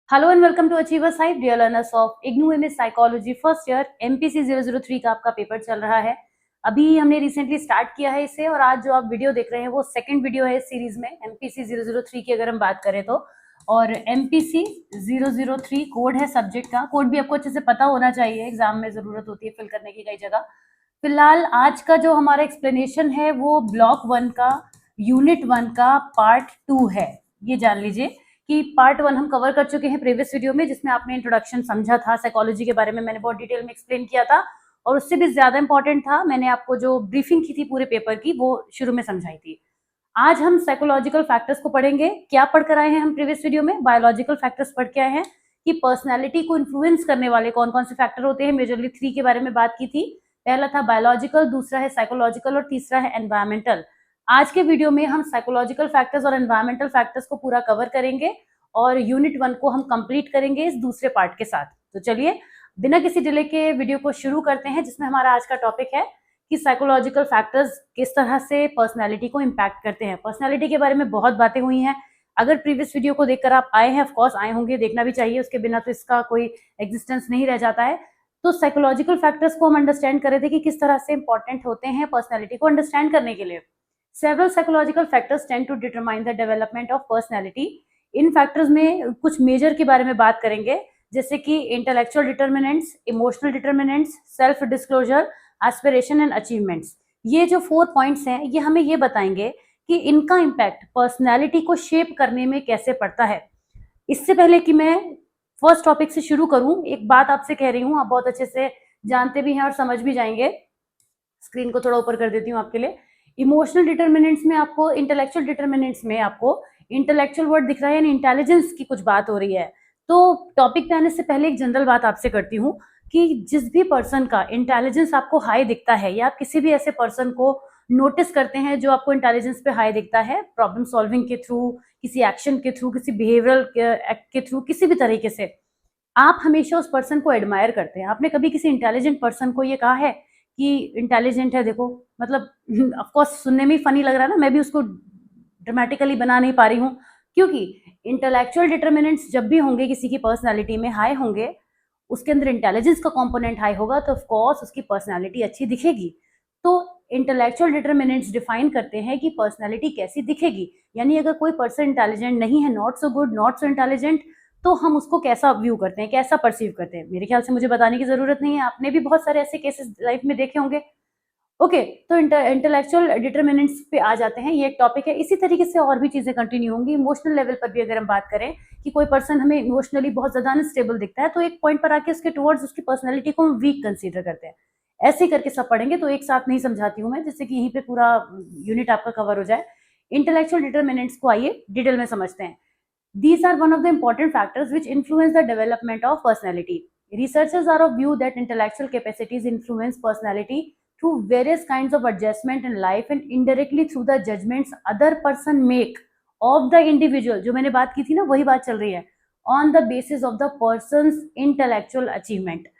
Hello and welcome to achiever site dear learners of IGNOU MS psychology first year MPC 003 का आपका paper चल रहा है। अभी हमने रिसेंटली स्टार्ट किया है इसे और आज जो आप वीडियो देख रहे हैं वो सेकंड वीडियो है इस सीरीज में एमपीसी 003 की अगर हम बात करें तो। और एमपीसी 003 कोड है सब्जेक्ट का। कोड भी आपको अच्छे से पता होना चाहिए, एग्जाम में जरूरत होती है फिल करने की कई जगह। फिलहाल आज का जो हमारा एक्सप्लेनेशन है वो ब्लॉक 1 का यूनिट 1 का पार्ट 2 है। ये जान लीजिए कि पार्ट 1 हम कवर कर चुके हैं प्रीवियस वीडियो में, जिसमें आपने इंट्रोडक्शन समझा था साइकोलॉजी के बारे में, मैंने बहुत डिटेल में एक्सप्लेन किया था। और उससे भी ज्यादा इंपॉर्टेंट था, मैंने आपको जो ब्रीफिंग की थी पूरे पेपर की वो शुरू में समझाई थी। आज हम साइकोलॉजिकल फैक्टर्स को पढ़ेंगे। क्या पढ़कर आए हैं हम प्रीवियस वीडियो में? बायोलॉजिकल फैक्टर्स पढ़ के आए हैं कि पर्सनैलिटी को इन्फ्लुएंस करने वाले कौन कौन से फैक्टर होते हैं। मेजरली 3 के बारे में बात की थी। पहला था बायोलॉजिकल, दूसरा है साइकोलॉजिकल और तीसरा है एनवायरमेंटल। आज के वीडियो में हम साइकोलॉजिकल फैक्टर्स और एनवायरमेंटल फैक्टर्स को पूरा कवर करेंगे और यूनिट 1 को हम कंप्लीट करेंगे इस दूसरे पार्ट के साथ। तो चलिए बिना किसी डिले के वीडियो को शुरू करते हैं, जिसमें हमारा आज का टॉपिक है कि साइकोलॉजिकल फैक्टर्स किस तरह से पर्सनैलिटी को इम्पैक्ट करते हैं। पर्सनैलिटी के बारे में बहुत बातें हुई हैं। अगर प्रीवियस वीडियो को देखकर आप आए हैं, ऑफकोर्स आए होंगे, देखना भी चाहिए, उसके बिना तो इसका कोई एग्जिस्टेंस नहीं रह जाता है। तो साइकोलॉजिकल फैक्टर्स को हम अंडरस्टैंड कर रहे थे कि किस तरह से इंपॉर्टेंट होते हैं पर्सनैलिटी को अंडरस्टैंड करने के लिए। Several psychological factors tend to determine the development of personality. इन फैक्टर्स में कुछ मेजर के बारे में बात करेंगे, जैसे कि intellectual determinants, emotional determinants, self disclosure, aspiration and achievements. ये जो 4 पॉइंट्स हैं ये हमें ये बताएंगे कि इनका इम्पैक्ट पर्सनैलिटी को शेप करने में कैसे पड़ता है। इससे पहले कि मैं फर्स्ट टॉपिक से शुरू करूं, एक बात आपसे कह रही हूं, आप बहुत अच्छे से जानते भी हैं और समझ भी जाएंगे। स्क्रीन को थोड़ा ऊपर कर देती हूँ आपके लिए। इमोशनल डिटर्मिनेंट्स में आपको, इंटेलेक्चुअल डिटर्मिनेंट्स में आपको इंटेलेक्चुअल वर्ड दिख रहा है, यानी इंटेलिजेंस की कुछ बात हो रही है। तो टॉपिक पे आने से पहले एक जनरल बात आपसे करती हूँ कि जिस भी पर्सन का इंटेलिजेंस आपको हाई दिखता है, या आप किसी भी ऐसे पर्सन को नोटिस करते हैं जो आपको इंटेलिजेंस पे हाई दिखता है, प्रॉब्लम सॉल्विंग के थ्रू, किसी एक्शन के थ्रू, किसी बिहेवियरल एक्ट के थ्रू, किसी भी तरीके से आप हमेशा उस पर्सन को एडमायर करते हैं। आपने कभी किसी इंटेलिजेंट पर्सन को ये कहा है कि इंटेलिजेंट है, देखो, मतलब ऑफ कोर्स सुनने में ही फनी लग रहा है ना, मैं भी उसको ड्रामेटिकली बना नहीं पा रही हूँ, क्योंकि इंटेलेक्चुअल डिटर्मिनेंट्स जब भी होंगे किसी की पर्सनालिटी में हाई होंगे, उसके अंदर इंटेलिजेंस का कंपोनेंट हाई होगा, तो ऑफ कोर्स उसकी पर्सनालिटी अच्छी दिखेगी। तो इंटेलेक्चुअल डिटर्मिनेंट्स डिफाइन करते हैं कि पर्सनालिटी कैसी दिखेगी, यानी अगर कोई पर्सन इंटेलिजेंट नहीं है, not so good, not so intelligent, तो हम उसको कैसा व्यू करते हैं, कैसा परसीव करते हैं। मेरे ख्याल से मुझे बताने की जरूरत नहीं है, आपने भी बहुत सारे ऐसे केसेस लाइफ में देखे होंगे। ओके, तो इंटेलेक्चुअल डिटर्मिनेंट्स पे आ जाते हैं, ये एक टॉपिक है। इसी तरीके से और भी चीजें कंटिन्यू होंगी। इमोशनल लेवल पर भी अगर हम बात करें कि कोई पर्सन हमें इमोशनली बहुत ज्यादा अनस्टेबल दिखता है, तो एक पॉइंट पर आके उसके टुवर्ड्स उसकी पर्सनैलिटी को हम वीक कंसीडर करते हैं। ऐसे ही करके सब पढ़ेंगे, तो एक साथ नहीं समझाती हूँ मैं, जिससे कि यहीं पे पूरा यूनिट आपका कवर हो जाए। इंटेलेक्चुअल डिटर्मिनेंट्स को आइए डिटेल में समझते हैं। These are one of the important factors which influence the development of personality. Researchers are of view that intellectual capacities influence personality through various kinds of adjustment in life and indirectly through the judgments other person make of the individual. जो मैंने बात की थी ना, वही बात चल रही है, on the basis of the person's intellectual achievement.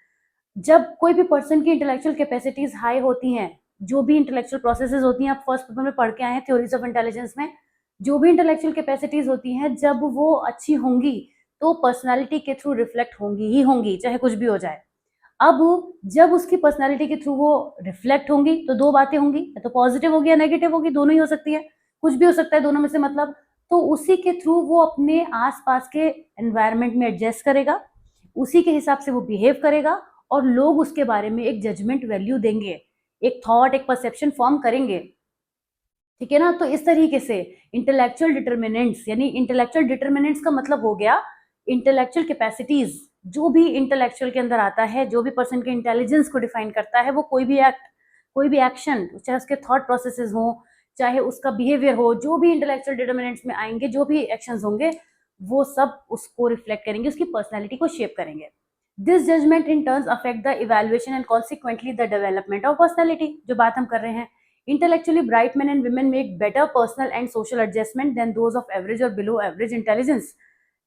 जब कोई भी पर्सन की इंटेलेक्चुअल कैपेसिटीज हाई होती हैं, जो भी इंटेलेक्चुअल प्रोसेसेस होती हैं, आप फर्स्ट पेपर में पढ़ के आए हैं थ्योरीज ऑफ इंटेलिजेंस में, जो भी इंटेलेक्चुअल कैपेसिटीज होती हैं जब वो अच्छी होंगी तो पर्सनालिटी के थ्रू रिफ्लेक्ट होंगी ही होंगी, चाहे कुछ भी हो जाए। अब जब उसकी पर्सनालिटी के थ्रू वो रिफ्लेक्ट होंगी तो दो बातें होंगी, या तो पॉजिटिव होगी या नेगेटिव होगी, दोनों ही हो सकती है, कुछ भी हो सकता है दोनों में से, मतलब। तो उसी के थ्रू वो अपने आसपास के एनवायरनमेंट में एडजस्ट करेगा, उसी के हिसाब से वो बिहेव करेगा, और लोग उसके बारे में एक जजमेंट वैल्यू देंगे, एक थॉट, एक परसेप्शन फॉर्म करेंगे। ठीक है ना? तो इस तरीके से इंटेलेक्चुअल डिटर्मिनेंट्स, यानी इंटेलेक्चुअल डिटर्मिनेंट्स का मतलब हो गया इंटेलेक्चुअल कैपेसिटीज, जो भी इंटेलेक्चुअल के अंदर आता है, जो भी पर्सन के इंटेलिजेंस को डिफाइन करता है, वो कोई भी एक्ट, कोई भी एक्शन, चाहे उसके थॉट प्रोसेसेस हो, चाहे उसका बिहेवियर हो, जो भी इंटेलेक्चुअल डिटर्मिनेंट्स में आएंगे, जो भी एक्शंस होंगे, वो सब उसको रिफ्लेक्ट करेंगे, उसकी पर्सनैलिटी को शेप करेंगे। This judgement in turns affect the evaluation and consequently the development of personality, जो बात हम कर रहे हैं। Intellectually bright men and women make better personal and social adjustment than those of average or below average intelligence.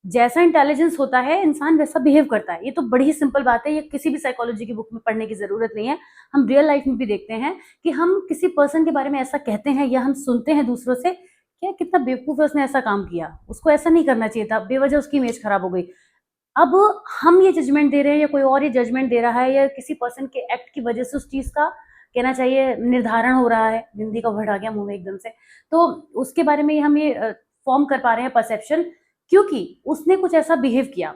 जैसा intelligence होता है इंसान वैसा बिहेव करता है। ये तो बड़ी ही सिंपल बात है, ये किसी भी साइकोलॉजी की बुक में पढ़ने की जरूरत नहीं है। हम रियल लाइफ में भी देखते हैं कि हम किसी पर्सन के बारे में ऐसा कहते हैं या हम सुनते हैं दूसरों से, क्या कितना बेवकूफ है, उसने ऐसा काम किया, उसको ऐसा नहीं करना चाहिए था, बेवजह उसकी इमेज खराब हो गई। अब हम ये जजमेंट दे रहे हैं या कोई और ये जजमेंट दे रहा है या किसी पर्सन के एक्ट की वजह से उस चीज़ का कहना चाहिए निर्धारण हो रहा है, हिंदी का वर्ड आ गया मुँह में एकदम से, तो उसके बारे में हम ये फॉर्म कर पा रहे हैं परसेप्शन, क्योंकि उसने कुछ ऐसा बिहेव किया।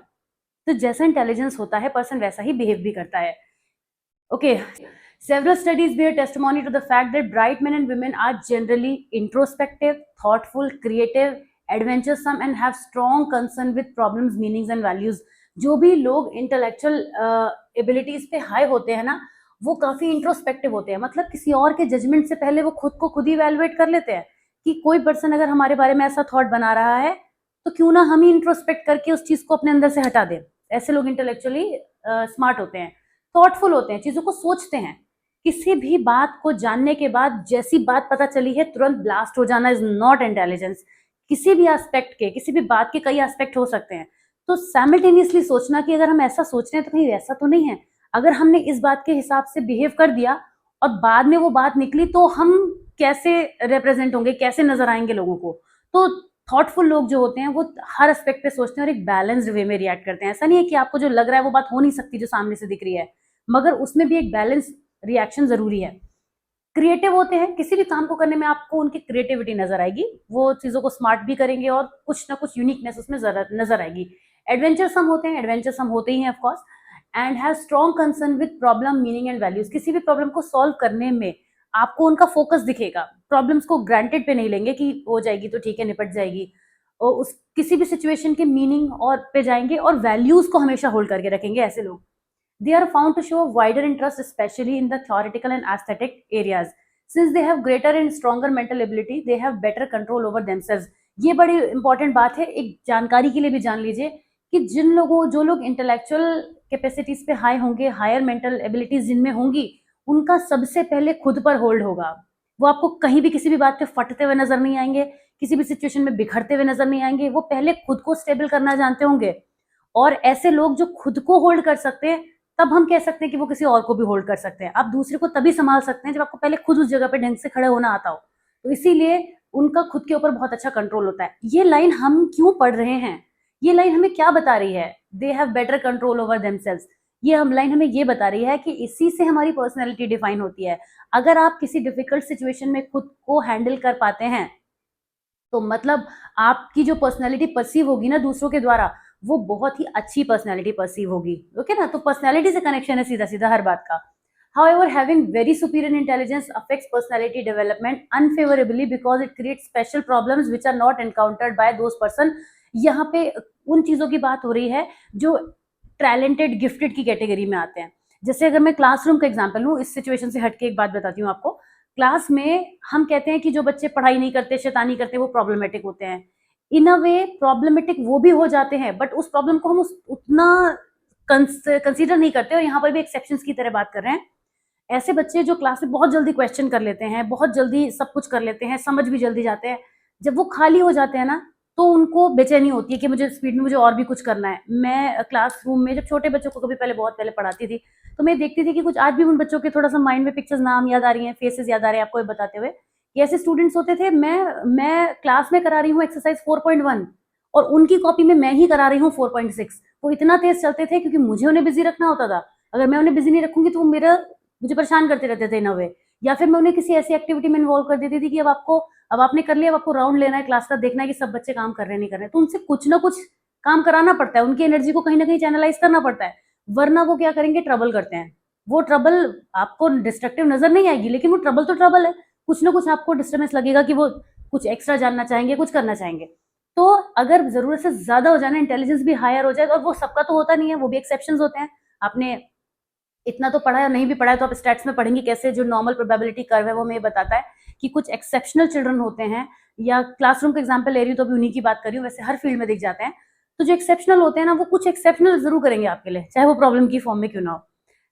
तो जैसा इंटेलिजेंस होता है पर्सन वैसा ही बिहेव भी करता है। Okay, several studies bear testimony to the fact that bright men and women are generally introspective, thoughtful, creative, adventuresome, and have strong concern with problems, meanings, and values. जो भी लोग intellectual abilities पे high होते हैं ना, वो काफी introspective होते हैं, मतलब किसी और के जजमेंट से पहले वो खुद को खुद ही इवेलुएट कर लेते हैं कि कोई पर्सन अगर हमारे बारे में ऐसा थॉट बना रहा है तो क्यों ना हम ही इंट्रोस्पेक्ट करके उस चीज को अपने अंदर से हटा दें। ऐसे लोग इंटेलेक्चुअली स्मार्ट होते हैं, थॉटफुल होते हैं, चीजों को सोचते हैं। किसी भी बात को जानने के बाद जैसी बात पता चली है तुरंत ब्लास्ट हो जाना इज नॉट इंटेलिजेंस। किसी भी एस्पेक्ट के, किसी भी बात के कई एस्पेक्ट हो सकते हैं, तो साइमल्टेनियसली सोचना कि अगर हम ऐसा सोच रहे हैं तो कहीं ऐसा तो नहीं है। अगर हमने इस बात के हिसाब से बिहेव कर दिया और बाद में वो बात निकली तो हम कैसे रिप्रेजेंट होंगे, कैसे नजर आएंगे लोगों को। तो थॉटफुल लोग जो होते हैं वो हर एस्पेक्ट पे सोचते हैं और एक बैलेंस्ड वे में रिएक्ट करते हैं। ऐसा नहीं है कि आपको जो लग रहा है वो बात हो नहीं सकती जो सामने से दिख रही है, मगर उसमें भी एक बैलेंस रिएक्शन जरूरी है। क्रिएटिव होते हैं, किसी भी काम को करने में आपको उनकी क्रिएटिविटी नजर आएगी, वो चीजों को स्मार्ट भी करेंगे और कुछ ना कुछ यूनिकनेस उसमें नजर आएगी। एडवेंचरसम होते हैं, एडवेंचरसम होते ही हैं of course, and have strong concern with problem, meaning and values. किसी भी प्रॉब्लम को सॉल्व करने में आपको उनका फोकस दिखेगा, प्रॉब्लम्स को ग्रांटेड पे नहीं लेंगे कि हो जाएगी तो ठीक है, निपट जाएगी, और उस किसी भी सिचुएशन के मीनिंग और पे जाएंगे और वैल्यूज को हमेशा होल्ड करके रखेंगे ऐसे लोग। They are found to show a wider interest, especially in the theoretical and aesthetic areas. Since they have greater and stronger mental ability, they have better control over themselves. ये बड़ी important बात है, एक जानकारी के लिए भी जान लीजिए कि जो लोग इंटेलेक्चुअल कैपेसिटीज पे हाई होंगे, हायर मेंटल एबिलिटीज जिनमें होंगी, उनका सबसे पहले खुद पर होल्ड होगा। वो आपको कहीं भी किसी भी बात पे फटते हुए नजर नहीं आएंगे, किसी भी सिचुएशन में बिखरते हुए नजर नहीं आएंगे, वो पहले खुद को स्टेबल करना जानते होंगे। और ऐसे लोग जो खुद को होल्ड कर सकते हैं, तब हम कह सकते हैं कि वो किसी और को भी होल्ड कर सकते हैं। आप दूसरे को तभी संभाल सकते हैं जब आपको पहले खुद उस जगह पे ढंग से खड़े होना आता हो। तो इसीलिए उनका खुद के ऊपर बहुत अच्छा कंट्रोल होता है। ये लाइन हम क्यों पढ़ रहे हैं, ये लाइन हमें क्या बता रही है? They have better control over themselves. ये हम लाइन हमें ये बता रही है कि इसी से हमारी पर्सनैलिटी डिफाइन होती है। अगर आप किसी डिफिकल्ट सिचुएशन में खुद को हैंडल कर पाते हैं तो मतलब आपकी जो पर्सनैलिटी परसीव होगी ना दूसरों के द्वारा, वो बहुत ही अच्छी पर्सनैलिटी परसीव होगी। ओके ना, तो पर्सनैलिटी से कनेक्शन है सीधा सीधा हर बात का। However, having very superior intelligence affects personality development unfavorably because it creates special problems which are not encountered by those person। यहाँ पे उन चीजों की बात हो रही है जो टैलेंटेड गिफ्टेड की कैटेगरी में आते हैं। जैसे अगर मैं क्लासरूम का एग्जांपल लूँ, इस सिचुएशन से हटके एक बात बताती हूँ आपको। क्लास में हम कहते हैं कि जो बच्चे पढ़ाई नहीं करते, शैतानी करते, वो प्रॉब्लमेटिक होते हैं। इन अ वे प्रॉब्लमेटिक वो भी हो जाते हैं, बट उस प्रॉब्लम को हम उतना कंसीडर नहीं करते, और यहाँ पर भी एक्सेप्शंस की तरह बात कर रहे हैं। ऐसे बच्चे जो क्लास में बहुत जल्दी क्वेश्चन कर लेते हैं, बहुत जल्दी सब कुछ कर लेते हैं, समझ भी जल्दी जाते हैं, जब वो खाली हो जाते हैं ना तो उनको बेचैनी होती है कि मुझे स्पीड में मुझे और भी कुछ करना है। मैं क्लासरूम में जब छोटे बच्चों को कभी पहले बहुत पहले पढ़ाती थी तो मैं देखती थी कि कुछ आज भी उन बच्चों के थोड़ा सा माइंड में पिक्चर्स नाम याद आ रही हैं, फेसेस याद आ रहे हैं आपको बताते हुए कि ऐसे स्टूडेंट्स होते थे। मैं क्लास में करा रही हूँ एक्सरसाइज 4.1 और उनकी कॉपी में मैं ही करा रही हूँ 4.6। वो इतना तेज चलते थे क्योंकि मुझे उन्हें बिजी रखना होता था। अगर मैं उन्हें बिजी नहीं रखूंगी तो वो मुझे परेशान करते रहते थे इन अ वे। या फिर मैं उन्हें किसी ऐसी एक्टिविटी में इन्वॉल्व कर देती थी कि अब आपने कर लिया, अब आपको राउंड लेना है क्लास का, देखना है कि सब बच्चे काम कर रहे हैं नहीं कर रहे हैं, तो उनसे कुछ ना कुछ काम कराना पड़ता है, उनकी एनर्जी को कहीं ना कहीं चैनलाइज करना पड़ता है, वरना वो क्या करेंगे, ट्रबल करते हैं। वो ट्रबल आपको डिस्ट्रक्टिव नजर नहीं आएगी, लेकिन वो ट्रबल तो ट्रबल है, कुछ ना कुछ आपको डिस्टर्बेंस लगेगा कि वो कुछ एक्स्ट्रा जानना चाहेंगे, कुछ करना चाहेंगे। तो अगर जरूरत से ज्यादा हो जाना, इंटेलिजेंस भी हायर हो जाएगा, और वो सबका तो होता नहीं है, वो भी एक्सेप्शंस होते हैं। आपने इतना तो पढ़ा है, नहीं भी पढ़ा है तो आप स्टैट्स में पढ़ेंगे कैसे, जो नॉर्मल प्रोबेबिलिटी कर्व है वो हमें बताता है कि कुछ एक्सेप्शनल चिल्ड्रन होते हैं, या क्लासरूम का एग्जांपल ले रही हूँ तो अभी उन्हीं की बात कर रही हूँ, वैसे हर फील्ड में दिख जाते हैं। तो जो एक्सेप्शनल होते हैं ना, वो कुछ एक्सेप्शनल जरूर करेंगे आपके लिए, चाहे वो प्रॉब्लम की फॉर्म में क्यों ना हो,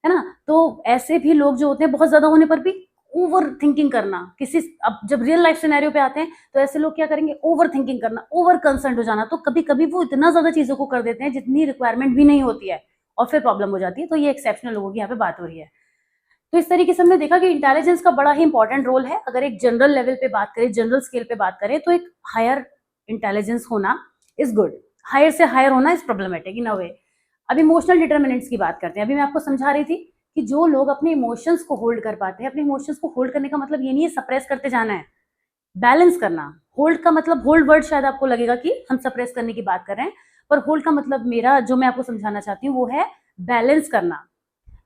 है ना। तो ऐसे भी लोग जो होते हैं, बहुत ज्यादा होने पर भी ओवर थिंकिंग करना, किसी अब जब रियल लाइफ सिनेरियो पे आते हैं तो ऐसे लोग क्या करेंगे, ओवर थिंकिंग करना, ओवर कंसर्न हो जाना। तो कभी कभी वो इतना ज्यादा चीजों को कर देते हैं जितनी रिक्वायरमेंट भी नहीं होती है, और फिर प्रॉब्लम हो जाती है। तो ये एक्सेप्शनल लोगों की यहाँ पे बात हो रही है। तो इस तरीके से हमने देखा कि इंटेलिजेंस का बड़ा ही इंपॉर्टेंट रोल है। अगर एक जनरल लेवल पे बात करें, जनरल स्केल पे बात करें, तो एक हायर इंटेलिजेंस होना इज गुड, हायर से हायर होना इज प्रॉब्लमेटिक इन अ वे। अब इमोशनल डिटर्मिनेंट्स की बात करते हैं। अभी मैं आपको समझा रही थी कि जो लोग अपने इमोशंस को होल्ड कर पाते हैं, अपने इमोशंस को होल्ड करने का मतलब ये नहीं है सप्रेस करते जाना है, बैलेंस करना। होल्ड का मतलब, होल्ड वर्ड शायद आपको लगेगा कि हम सप्रेस करने की बात कर रहे हैं, पर होल्ड का मतलब मेरा जो मैं आपको समझाना चाहती हूँ वो है बैलेंस करना।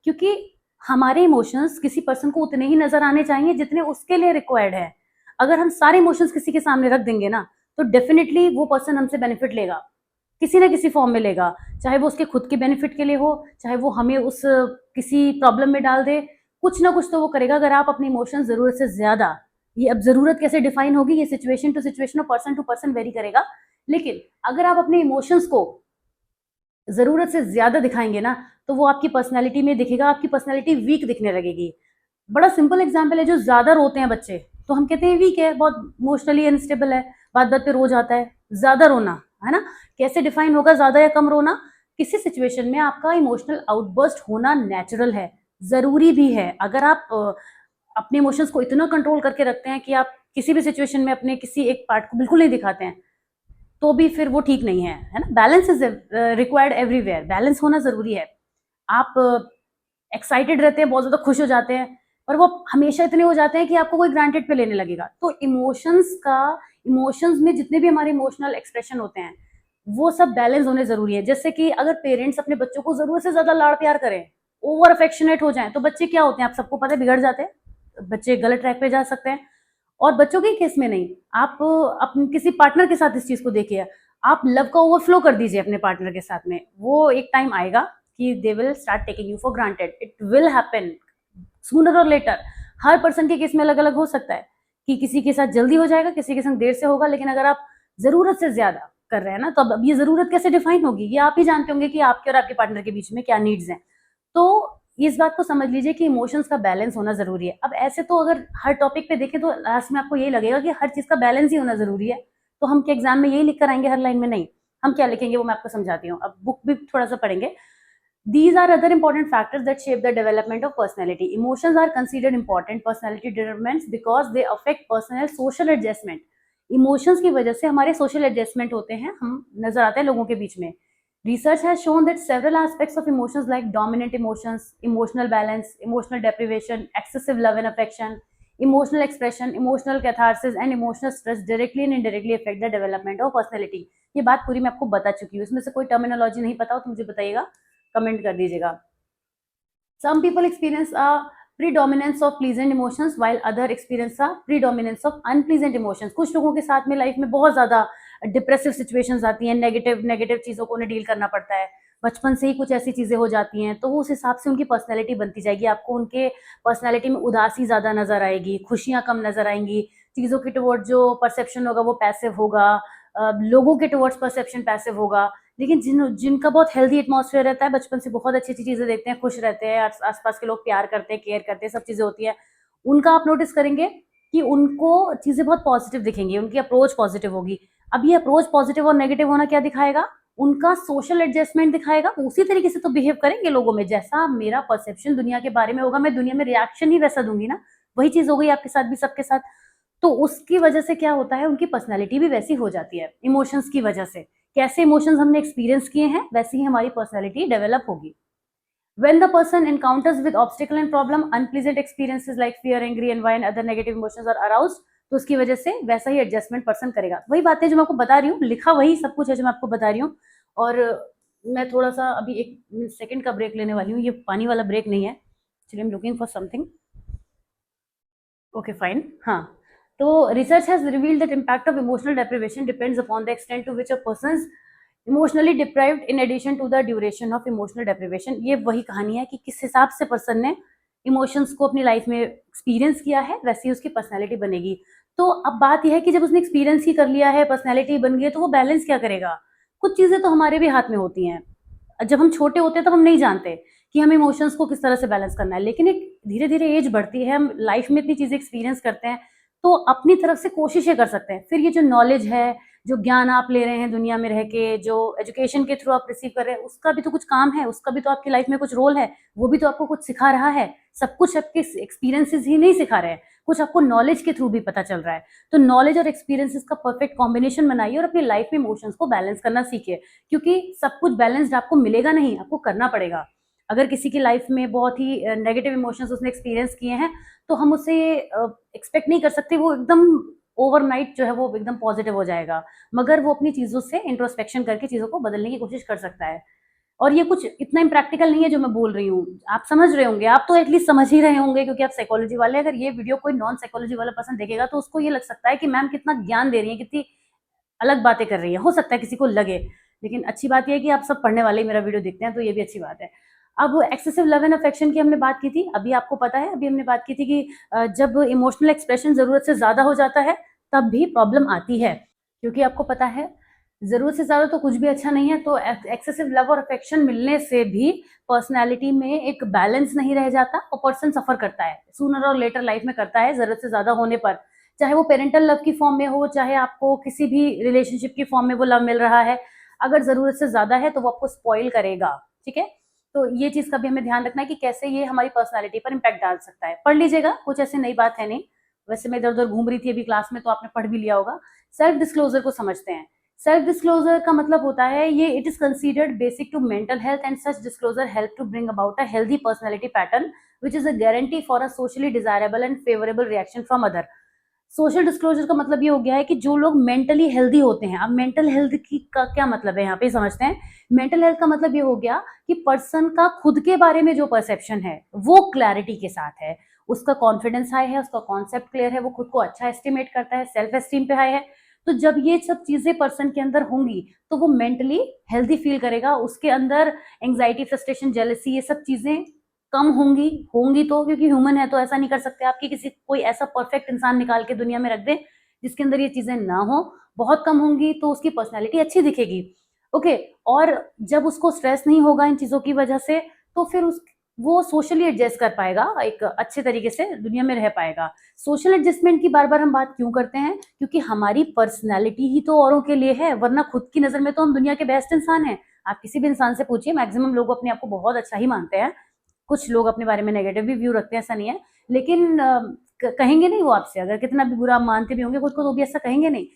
क्योंकि हमारे इमोशंस किसी पर्सन को उतने ही नजर आने चाहिए जितने उसके लिए रिक्वायर्ड है। अगर हम सारे इमोशंस किसी के सामने रख देंगे ना, तो डेफिनेटली वो पर्सन हमसे बेनिफिट लेगा, किसी ना किसी फॉर्म में लेगा, चाहे वो उसके खुद के बेनिफिट के लिए हो, चाहे वो हमें उस किसी प्रॉब्लम में डाल दे, कुछ ना कुछ तो वो करेगा। अगर आप अपने इमोशन जरूरत से ज्यादा, ये अब जरूरत कैसे डिफाइन होगी, ये सिचुएशन टू सिचुएशन और पर्सन टू पर्सन वेरी करेगा, लेकिन अगर आप अपने इमोशंस को जरूरत से ज्यादा दिखाएंगे ना, तो वो आपकी पर्सनैलिटी में दिखेगा, आपकी पर्सनैलिटी वीक दिखने लगेगी। बड़ा सिंपल एग्जाम्पल है, जो ज्यादा रोते हैं बच्चे, तो हम कहते हैं वीक है, बहुत इमोशनली अनस्टेबल है, बात बात पे रो जाता है। ज्यादा रोना है ना, कैसे डिफाइन होगा ज्यादा या कम रोना? किसी सिचुएशन में आपका इमोशनल आउटबर्स्ट होना नेचुरल है, जरूरी भी है। अगर आप अपने इमोशंस को इतना कंट्रोल करके रखते हैं कि आप किसी भी सिचुएशन में अपने किसी एक पार्ट को बिल्कुल नहीं दिखाते हैं, तो भी फिर वो ठीक नहीं है ना। Balance is required everywhere, balance होना जरूरी है। आप एक्साइटेड रहते हैं, बहुत ज्यादा खुश हो जाते हैं, और वो हमेशा इतने हो जाते हैं कि आपको कोई ग्रांटेड पे लेने लगेगा। तो इमोशंस में जितने भी हमारे इमोशनल एक्सप्रेशन होते हैं, वो सब बैलेंस होने जरूरी है। जैसे कि अगर पेरेंट्स अपने बच्चों को जरूरत से ज्यादा लाड़ प्यार करें, ओवर अफेक्शनेट हो जाएं, तो बच्चे क्या होते हैं, आप सबको पता है, बिगड़ जाते हैं, बच्चे गलत ट्रैक पे जा सकते हैं। और बच्चों के केस में नहीं, आप अपने किसी पार्टनर के साथ इस चीज को देखिए, आप लव का ओवरफ्लो कर दीजिए अपने पार्टनर के साथ में, वो एक टाइम आएगा कि they will start taking you for granted. It will happen sooner और लेटर। हर पर्सन के केस में अलग अलग हो सकता है कि किसी के साथ जल्दी हो जाएगा, किसी के साथ देर से होगा, लेकिन अगर आप जरूरत से ज्यादा कर रहे हैं ना, तो अब ये जरूरत कैसे डिफाइन होगी, ये आप ही जानते होंगे कि आपके और आपके पार्टनर के बीच में क्या नीड्स हैं। तो इस बात को समझ लीजिए कि इमोशंस का बैलेंस होना जरूरी है। अब ऐसे तो अगर हर टॉपिक पे देखें तो लास्ट में आपको यही लगेगा कि हर चीज का बैलेंस ही होना जरूरी है, तो हम क्या एग्जाम में यही लिख कर आएंगे हर लाइन में? नहीं, हम क्या लिखेंगे वो मैं आपको समझाती हूँ। अब बुक भी थोड़ा सा पढ़ेंगे। These are other important factors that shape the development of personality. Emotions are considered important personality determinants because they affect personal social adjustment. Emotions की वजह से हमारे social adjustment होते हैं, हम नजर आते हैं लोगों के बीच में। Research has shown that several aspects of emotions like dominant emotions, emotional balance, emotional deprivation, excessive love and affection, emotional expression, emotional catharsis and emotional stress directly and indirectly affect the development of personality. ये बात पूरी मैं आपको बता चुकी हूँ, इसमें से कोई टर्मिनोलॉजी नहीं पता हो तो मुझे बताइएगा, कमेंट कर दीजिएगा। Some people experience a predominance of pleasant emotions while other experience a predominance of unpleasant emotions. कुछ लोगों के साथ में लाइफ में बहुत ज्यादा डिप्रेसिव सिचुएशंस आती हैं, नेगेटिव चीजों को उन्हें डील करना पड़ता है, बचपन से ही कुछ ऐसी चीजें हो जाती हैं, तो वो उस हिसाब से उनकी पर्सनैलिटी बनती जाएगी। आपको उनके पर्सनैलिटी में उदासी ज्यादा नजर आएगी, खुशियां कम नजर आएंगी, चीजों के टुवर्ड जो परसेप्शन होगा वो पैसिव होगा, लोगों के टुवर्ड्स परसेप्शन पैसिव होगा। लेकिन जिनका बहुत हेल्दी एटमॉस्फेयर रहता है, बचपन से बहुत अच्छी अच्छी चीजें देखते हैं, खुश रहते हैं, आसपास के लोग प्यार करते हैं, केयर करते हैं, सब चीजें होती है, उनका आप नोटिस करेंगे कि उनको चीजें बहुत पॉजिटिव दिखेंगी, उनकी अप्रोच पॉजिटिव होगी। अब ये अप्रोच पॉजिटिव और नेगेटिव होना क्या दिखाएगा? उनका सोशल एडजस्टमेंट दिखाएगा। उसी तरीके से तो बिहेव करेंगे लोगों में, जैसा मेरा परसेप्शन दुनिया के बारे में होगा, मैं दुनिया में रिएक्शन ही वैसा दूंगी ना। वही चीज हो गई आपके साथ भी, सबके साथ। तो उसकी वजह से क्या होता है, उनकी पर्सनैलिटी भी वैसी हो जाती है इमोशंस की वजह से। कैसे इमोशंस हमने एक्सपीरियंस किए हैं, वैसे ही हमारी पर्सनैलिटी डेवलप होगी। When the person encounters with obstacle and problem, unpleasant experiences like fear, angry, envy and other negative emotions are aroused, तो उसकी वजह से वैसा ही एडजस्टमेंट पर्सन करेगा। वही बातें जो मैं आपको बता रही हूँ, लिखा वही सब कुछ है जो मैं आपको बता रही हूँ। और मैं थोड़ा सा अभी 1 सेकंड का ब्रेक लेने वाली हूँ, ये पानी वाला ब्रेक नहीं है, actually I am looking for something. Okay fine. हाँ, तो research has revealed that impact of emotional deprivation depends upon the extent to which a person's emotionally deprived in addition to the duration of emotional deprivation. ये वही कहानी है कि किस हिसाब से पर्सन ने इमोशंस को अपनी लाइफ में एक्सपीरियंस किया है, वैसी उसकी पर्सनैलिटी बनेगी। तो अब बात यह है कि जब उसने एक्सपीरियंस ही कर लिया है, पर्सनैलिटी बन गई है, तो वो बैलेंस क्या करेगा? कुछ चीजें तो हमारे भी हाथ में होती हैं। जब हम छोटे होते हैं तब हम नहीं जानते कि हमें इमोशंस को किस तरह से बैलेंस करना है, लेकिन एक धीरे धीरे एज बढ़ती है, हम लाइफ में इतनी चीजें एक्सपीरियंस करते हैं, तो अपनी तरफ से कोशिशें कर सकते हैं। फिर ये जो नॉलेज है, जो ज्ञान आप ले रहे हैं दुनिया में रह के, जो एजुकेशन के थ्रू आप रिसीव कर रहे हैं, उसका भी तो कुछ काम है, उसका भी तो आपकी लाइफ में कुछ रोल है, वो भी तो आपको कुछ सिखा रहा है। सब कुछ आपके एक्सपीरियंसेस ही नहीं सिखा रहे हैं, कुछ आपको नॉलेज के थ्रू भी पता चल रहा है। तो नॉलेज और एक्सपीरियंसेस का परफेक्ट कॉम्बिनेशन बनाइए और अपनी लाइफ में इमोशंस को बैलेंस करना सीखिए, क्योंकि सब कुछ बैलेंस्ड आपको मिलेगा नहीं, आपको करना पड़ेगा। अगर किसी की लाइफ में बहुत ही नेगेटिव इमोशंस उसने एक्सपीरियंस किए हैं, तो हम उससे एक्सपेक्ट नहीं कर सकते वो एकदम ओवरनाइट जो है वो एकदम पॉजिटिव हो जाएगा, मगर वो अपनी चीज़ों से इंट्रोस्पेक्शन करके चीज़ों को बदलने की कोशिश कर सकता है। और ये कुछ इतना इम्प्रैक्टिकल नहीं है जो मैं बोल रही हूँ, आप समझ रहे होंगे, आप तो एटलीस्ट समझ ही रहे होंगे क्योंकि आप साइकोलॉजी वाले। अगर ये वीडियो कोई नॉन साइकोलॉजी वाला पर्सन देखेगा तो उसको ये लग सकता है कि मैम कितना ज्ञान दे रही है, कितनी अलग बातें कर रही है, हो सकता है किसी को लगे, लेकिन अच्छी बात यह है कि आप सब पढ़ने वाले ही मेरा वीडियो देखते हैं, तो ये भी अच्छी बात है। अब एक्सेसिव लव एंड अफेक्शन की हमने बात की थी, अभी आपको पता है, अभी हमने बात की थी कि जब इमोशनल एक्सप्रेशन जरूरत से ज्यादा हो जाता है तब भी प्रॉब्लम आती है, क्योंकि आपको पता है जरूरत से ज्यादा तो कुछ भी अच्छा नहीं है। तो एक्सेसिव लव और अफेक्शन मिलने से भी पर्सनैलिटी में एक बैलेंस नहीं रह जाता और पर्सन सफर करता है, सूनर और लेटर लाइफ में करता है जरूरत से ज्यादा होने पर, चाहे वो पेरेंटल लव की फॉर्म में हो, चाहे आपको किसी भी रिलेशनशिप की फॉर्म में वो लव मिल रहा है। अगर जरूरत से ज्यादा है तो वो आपको स्पॉइल करेगा, ठीक है। तो ये चीज का भी हमें ध्यान रखना है कि कैसे ये हमारी पर्सनैलिटी पर इम्पैक्ट डाल सकता है। पढ़ लीजिएगा, कुछ ऐसी नई बात है नहीं, वैसे मैं इधर उधर घूम रही थी अभी क्लास में, तो आपने पढ़ भी लिया होगा। सेल्फ डिस्क्लोजर को समझते हैं। सेल्फ डिस्क्लोजर का मतलब होता है ये it is considered basic to mental health and such disclosure help to bring about a healthy personality pattern which is a guarantee for a socially desirable and favourable reaction from other. Social disclosure का मतलब ये हो गया है कि जो लोग mentally healthy होते हैं, अब मेंटल हेल्थ की का क्या मतलब है यहाँ पे समझते हैं। मेंटल हेल्थ का मतलब ये हो गया कि पर्सन का खुद के बारे में जो परसेप्शन है वो क्लैरिटी के साथ है, उसका कॉन्फिडेंस हाई है, उसका कॉन्सेप्ट क्लियर है, वो खुद को अच्छा एस्टिमेट करता है, सेल्फ एस्टीम पे हाई है। तो जब ये सब चीजें पर्सन के अंदर होंगी तो वो मेंटली हेल्दी फील करेगा, उसके अंदर एंग्जाइटी, फ्रस्ट्रेशन, जेलसी, ये सब चीजें कम होंगी। होंगी तो क्योंकि ह्यूमन है, तो ऐसा नहीं कर सकते आपकी किसी कोई ऐसा परफेक्ट इंसान निकाल के दुनिया में रख दे जिसके अंदर ये चीजें ना हो। बहुत कम होंगी तो उसकी पर्सनैलिटी अच्छी दिखेगी, ओके। और जब उसको स्ट्रेस नहीं होगा इन चीजों की वजह से, तो फिर वो सोशली एडजस्ट कर पाएगा, एक अच्छे तरीके से दुनिया में रह पाएगा। सोशल एडजस्टमेंट की बार बार हम बात क्यों करते हैं, क्योंकि हमारी पर्सनैलिटी ही तो औरों के लिए है, वरना खुद की नजर में तो हम दुनिया के बेस्ट इंसान हैं। आप किसी भी इंसान से पूछिए, मैक्सिमम लोग अपने आप को बहुत अच्छा ही मानते हैं। कुछ लोग अपने बारे में नेगेटिव भी व्यू रखते हैं, ऐसा नहीं है, लेकिन कहेंगे नहीं वो आपसे, अगर कितना भी बुरा मानते भी होंगे खुद को तो भी ऐसा कहेंगे नहीं।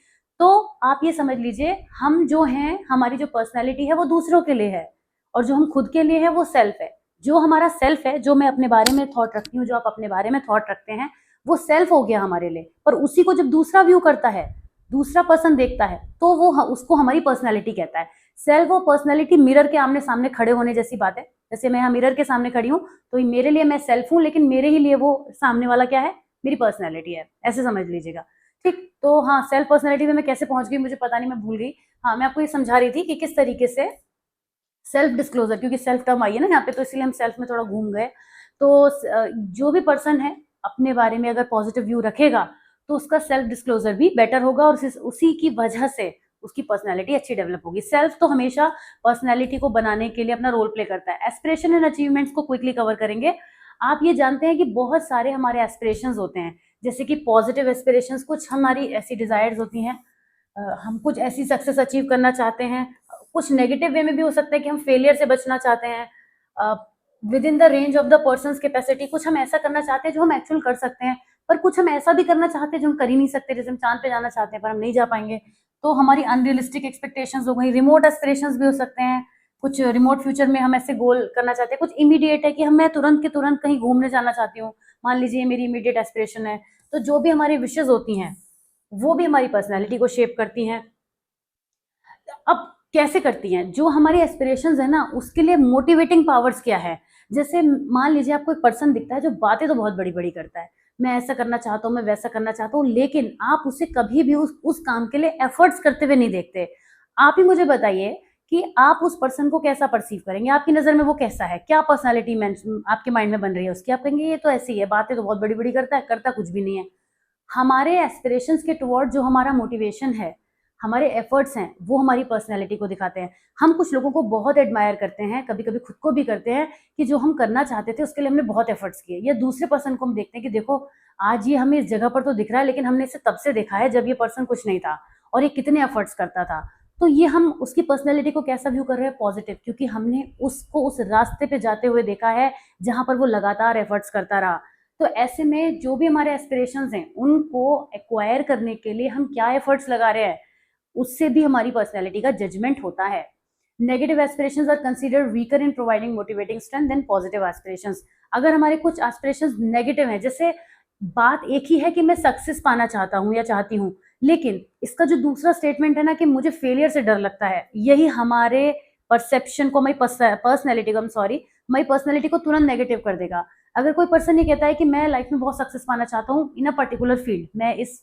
तो आप ये समझ लीजिए, हम जो हैं, हमारी जो पर्सनैलिटी है वो दूसरों के लिए है, और जो हम खुद के लिए है वो सेल्फ है। जो हमारा सेल्फ है, जो मैं अपने बारे में थॉट रखती हूँ, जो आप अपने बारे में थॉट रखते हैं, वो सेल्फ हो गया हमारे लिए। पर उसी को जब दूसरा व्यू करता है, दूसरा पर्सन देखता है, तो वो उसको हमारी पर्सनैलिटी कहता है। सेल्फ और पर्सनैलिटी मिरर के आमने सामने खड़े होने जैसी बात है। जैसे मैं यहाँ मिरर के सामने खड़ी हूँ तो मेरे लिए मैं सेल्फ हूँ, लेकिन मेरे ही लिए वो सामने वाला क्या है, मेरी पर्सनैलिटी है, ऐसे समझ लीजिएगा, ठीक। तो हाँ, सेल्फ पर्सनैलिटी में मैं कैसे पहुंच गई मुझे पता नहीं, मैं भूल गई। हाँ, मैं आपको ये समझा रही थी कि किस तरीके से सेल्फ डिस्क्लोजर, क्योंकि सेल्फ टर्म आई है ना यहाँ पे, तो इसलिए हम सेल्फ में थोड़ा घूम गए। तो जो भी पर्सन है अपने बारे में अगर पॉजिटिव व्यू रखेगा तो उसका सेल्फ डिस्क्लोजर भी बेटर होगा, और उसी की वजह से उसकी पर्सनैलिटी अच्छी डेवलप होगी। सेल्फ तो हमेशा पर्सनैलिटी को बनाने के लिए अपना रोल प्ले करता है। एस्पिरेशन एंड अचीवमेंट्स को क्विकली कवर करेंगे। आप ये जानते हैं कि बहुत सारे हमारे एस्पिरेशंस होते हैं, जैसे कि पॉजिटिव एस्पिरेशंस, कुछ हमारी ऐसी डिजायर्स होती हैं, हम कुछ ऐसी सक्सेस अचीव करना चाहते हैं। कुछ नेगेटिव वे में भी हो सकता है कि हम फेलियर से बचना चाहते हैं with in the range of the person capacity. कुछ हम ऐसा करना चाहते हैं जो हम एक्चुअल कर सकते हैं, पर कुछ हम ऐसा भी करना चाहते हैं जो हम कर ही नहीं सकते। जैसे हम चांद पे जाना चाहते हैं पर हम नहीं जा पाएंगे, तो हमारी अनरियलिस्टिक एक्सपेक्टेशंस हो गई। रिमोट एस्पिरेशंस भी हो सकते हैं, कुछ रिमोट फ्यूचर में हम ऐसे गोल करना चाहते हैं। कुछ इमीडिएट है कि मैं तुरंत के तुरंत कहीं घूमने जाना चाहती हूँ, मान लीजिए मेरी इमीडिएट एस्पिरेशन है। तो जो भी हमारी विशेष होती हैं वो भी हमारी पर्सनैलिटी को शेप करती हैं। अब कैसे करती हैं, जो हमारी एस्पिरेशंस है ना, उसके लिए मोटिवेटिंग पावर्स क्या है। जैसे मान लीजिए आपको एक पर्सन दिखता है जो बातें तो बहुत बड़ी बड़ी करता है, मैं ऐसा करना चाहता हूँ, मैं वैसा करना चाहता हूँ, लेकिन आप उसे कभी भी उस काम के लिए एफर्ट्स करते हुए नहीं देखते। आप ही मुझे बताइए कि आप उस पर्सन को कैसा परसीव करेंगे, आपकी नजर में वो कैसा है, क्या पर्सनैलिटी आपके माइंड में बन रही है उसकी। आप कहेंगे ये तो ऐसी है, बातें तो बहुत बड़ी बड़ी करता है, करता कुछ भी नहीं है। हमारे एस्पिरेशंस के टुवर्ड जो हमारा मोटिवेशन है, हमारे एफर्ट्स हैं, वो हमारी पर्सनैलिटी को दिखाते हैं। हम कुछ लोगों को बहुत एडमायर करते हैं, कभी कभी खुद को भी करते हैं, कि जो हम करना चाहते थे उसके लिए हमने बहुत एफर्ट्स किए। या दूसरे पर्सन को हम देखते हैं कि देखो आज ये हमें इस जगह पर तो दिख रहा है, लेकिन हमने इसे तब से देखा है जब ये पर्सन कुछ नहीं था, और ये कितने एफर्ट्स करता था। तो ये हम उसकी पर्सनैलिटी को कैसा व्यू कर रहे हैं, पॉजिटिव, क्योंकि हमने उसको उस रास्ते पे जाते हुए देखा है जहां पर वो लगातार एफर्ट्स करता रहा। तो ऐसे में जो भी हमारे एस्पिरेशंस हैं उनको एक्वायर करने के लिए हम क्या एफर्ट्स लगा रहे हैं, उससे भी हमारी पर्सनैलिटी का जजमेंट होता है। Negative aspirations are considered weaker in providing motivating strength than positive aspirations. अगर हमारे कुछ एस्पिरेशंस नेगेटिव हैं, जैसे बात एक ही है कि मैं सक्सेस पाना चाहता हूँ या चाहती हूँ, लेकिन इसका जो दूसरा स्टेटमेंट है ना कि मुझे फेलियर से डर लगता है, यही हमारे परसेप्शन को, हमारी पर्सनैलिटी को तुरंत नेगेटिव कर देगा। अगर कोई पर्सन ये कहता है कि मैं लाइफ में बहुत सक्सेस पाना चाहता हूँ इन अ पर्टिकुलर फील्ड, मैं इस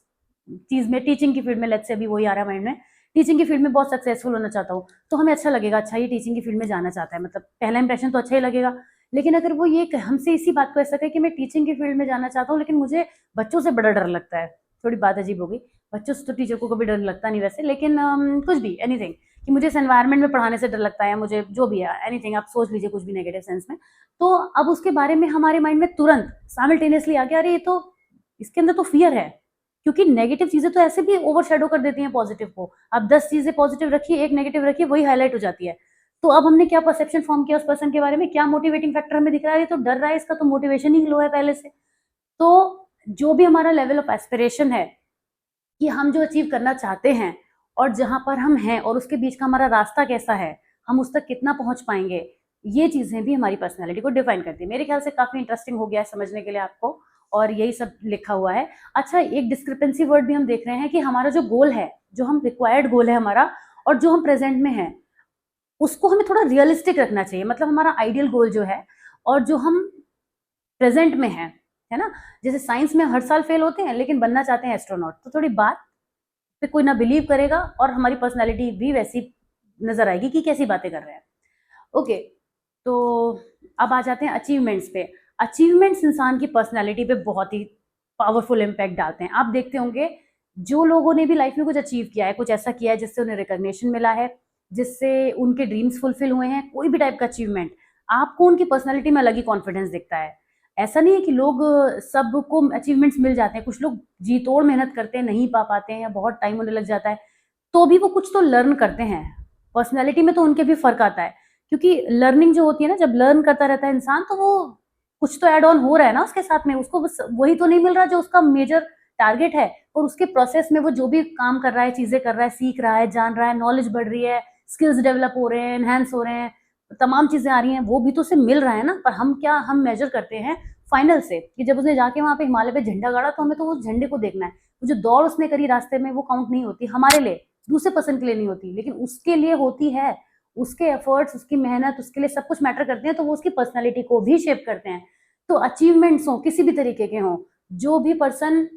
चीज में, टीचिंग की फील्ड में, लेट्स से अभी वही आ रहा है माइंड में, टीचिंग की फील्ड में बहुत सक्सेसफुल होना चाहता हूँ, तो हमें अच्छा लगेगा, अच्छा ये टीचिंग की फील्ड में जाना चाहता है, मतलब पहला इंप्रेशन तो अच्छा ही लगेगा। लेकिन अगर वो ये हमसे इसी बात को ऐसा कहे कि मैं टीचिंग की फील्ड में जाना चाहता हूँ लेकिन मुझे बच्चों से बड़ा डर लगता है, थोड़ी बात अजीब हो गई, बच्चों से तो टीचर को कभी डर लगता नहीं वैसे, लेकिन कुछ भी, एनीथिंग, कि मुझे इस एनवायरनमेंट में पढ़ाने से डर लगता है, मुझे जो भी है, एनीथिंग आप सोच लीजिए, कुछ भी नेगेटिव सेंस में, तो अब उसके बारे में हमारे माइंड में तुरंत साइमल्टेनियसली आ गया, अरे ये तो, इसके अंदर तो फियर है, क्योंकि नेगेटिव चीजें तो ऐसे भी ओवरशैडो कर देती हैं पॉजिटिव को। अब 10 चीजें पॉजिटिव रखिए, एक नेगेटिव रखिए, वही हाईलाइट हो जाती है। तो अब हमने क्या परसेप्शन फॉर्म किया उस पर्सन के बारे में, क्या मोटिवेटिंग फैक्टर हमें दिख रहा है, ये तो डर रहा है, इसका तो मोटिवेशन ही लो है पहले से। तो जो भी हमारा लेवल ऑफ एस्पिरेशन है कि हम जो अचीव करना चाहते हैं और जहां पर हम हैं और उसके बीच का हमारा रास्ता कैसा है, हम उस तक कितना पहुंच पाएंगे, ये चीजें भी हमारी पर्सनैलिटी को डिफाइन करती है। मेरे ख्याल से काफी इंटरेस्टिंग हो गया है समझने के लिए आपको, और यही सब लिखा हुआ है। अच्छा, एक डिस्क्रिपेंसी वर्ड भी हम देख रहे हैं कि हमारा जो गोल है, जो हम रिक्वायर्ड गोल है हमारा, और जो हम प्रेजेंट में है, उसको हमें थोड़ा रियलिस्टिक रखना चाहिए। मतलब हमारा आइडियल गोल जो है और जो हम प्रेजेंट में है ना, जैसे साइंस में हर साल फेल होते हैं लेकिन बनना चाहते हैं एस्ट्रोनॉट, तो थोड़ी बात पे कोई ना बिलीव करेगा और हमारी पर्सनैलिटी भी वैसी नजर आएगी कि कैसी बातें कर रहे हैं। ओके, तो अब आ जाते हैं अचीवमेंट्स पे। अचीवमेंट्स इंसान की पर्सनैलिटी पे बहुत ही पावरफुल इम्पैक्ट डालते हैं। आप देखते होंगे जो लोगों ने भी लाइफ में कुछ अचीव किया है, कुछ ऐसा किया है जिससे उन्हें रिकॉग्निशन मिला है, जिससे उनके ड्रीम्स फुलफिल हुए हैं, कोई भी टाइप का अचीवमेंट, आपको उनकी पर्सनैलिटी में अलग ही कॉन्फिडेंस दिखता है। ऐसा नहीं है कि लोग सबको अचीवमेंट्स मिल जाते हैं, कुछ लोग जी तोड़ मेहनत करते हैं, नहीं पा पाते हैं या बहुत टाइम होने लग जाता है, तो भी वो कुछ तो लर्न करते हैं। पर्सनैलिटी में तो उनके भी फर्क आता है, क्योंकि लर्निंग जो होती है ना, जब लर्न करता रहता है इंसान, तो वो कुछ तो ऐड ऑन हो रहा है ना उसके साथ में, उसको बस वही तो नहीं मिल रहा जो उसका मेजर टारगेट है, और उसके प्रोसेस में वो जो भी काम कर रहा है, चीजें कर रहा है, सीख रहा है, जान रहा है, नॉलेज बढ़ रही है, स्किल्स डेवलप हो रहे हैं, एनहेंस हो रहे हैं, तमाम चीजें आ रही हैं, वो भी तो उसे मिल रहा है ना। पर हम मेजर करते हैं फाइनल से, कि जब उसने जाके वहां पे हिमालय पे झंडा गाड़ा तो हमें तो उस झंडे को देखना है, वो जो दौड़ उसने करी रास्ते में वो काउंट नहीं होती हमारे लिए, दूसरे पर्सन के लिए नहीं होती, लेकिन उसके लिए होती है। उसके एफर्ट्स, उसकी मेहनत, उसके लिए सब कुछ मैटर करते हैं, तो वो उसकी पर्सनैलिटी को भी शेप करते हैं। तो अचीवमेंट्स हो किसी भी तरीके के हों, जो भी पर्सन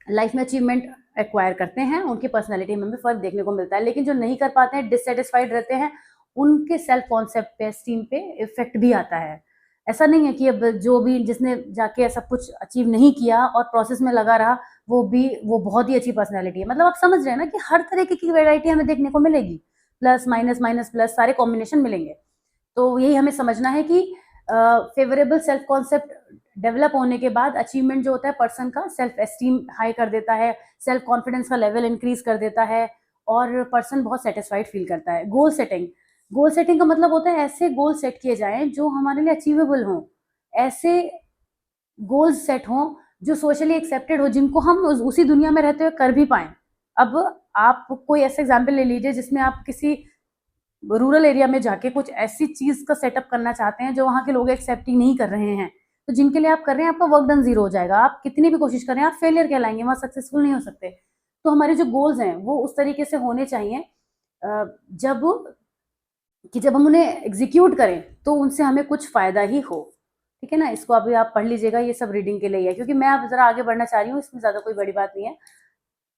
लाइफ में अचीवमेंट एक्वायर करते हैं उनकी पर्सनैलिटी में भी फर्क देखने को मिलता है। लेकिन जो नहीं कर पाते हैं, डिससेटिस्फाइड रहते हैं, उनके सेल्फ कॉन्सेप्ट पे, स्टीम पे इफेक्ट भी आता है। ऐसा नहीं है कि अब जो भी जिसने जाके सब कुछ अचीव नहीं किया और प्रोसेस में लगा रहा, वो बहुत ही अच्छी पर्सनैलिटी है। मतलब आप समझ रहे हैं ना कि हर तरह की वैरायटी हमें देखने को मिलेगी, प्लस माइनस माइनस प्लस, सारे कॉम्बिनेशन मिलेंगे। तो यही हमें समझना है कि फेवरेबल सेल्फ कॉन्सेप्ट डेवलप होने के बाद अचीवमेंट जो होता है पर्सन का सेल्फ एस्टीम हाई कर देता है, सेल्फ कॉन्फिडेंस का लेवल इंक्रीज कर देता है, और पर्सन बहुत सेटिस्फाइड फील करता है। गोल सेटिंग का मतलब होता है ऐसे गोल सेट किए जाएं जो हमारे लिए अचीवेबल हों, ऐसे गोल्स सेट हों जो सोशली एक्सेप्टेड हो, जिनको हम उसी दुनिया में रहते हुए कर भी पाए। अब आप कोई ऐसा एग्जाम्पल ले लीजिए जिसमें आप किसी रूरल एरिया में जाके कुछ ऐसी चीज का सेटअप करना चाहते हैं जो वहाँ के लोग एक्सेप्ट ही नहीं कर रहे हैं, तो जिनके लिए आप कर रहे हैं आपका वर्क डन जीरो हो जाएगा, आप कितनी भी कोशिश करें आप फेलियर कहलाएंगे, वहाँ सक्सेसफुल नहीं हो सकते। तो हमारे जो गोल्स हैं वो उस तरीके से होने चाहिए जब हम उन्हें एग्जीक्यूट करें तो उनसे हमें कुछ फायदा ही हो। ठीक है ना, इसको अभी आप पढ़ लीजिएगा, ये सब रीडिंग के लिए है, क्योंकि मैं अब जरा आगे बढ़ना चाह रही हूँ, इसमें ज्यादा कोई बड़ी बात नहीं है।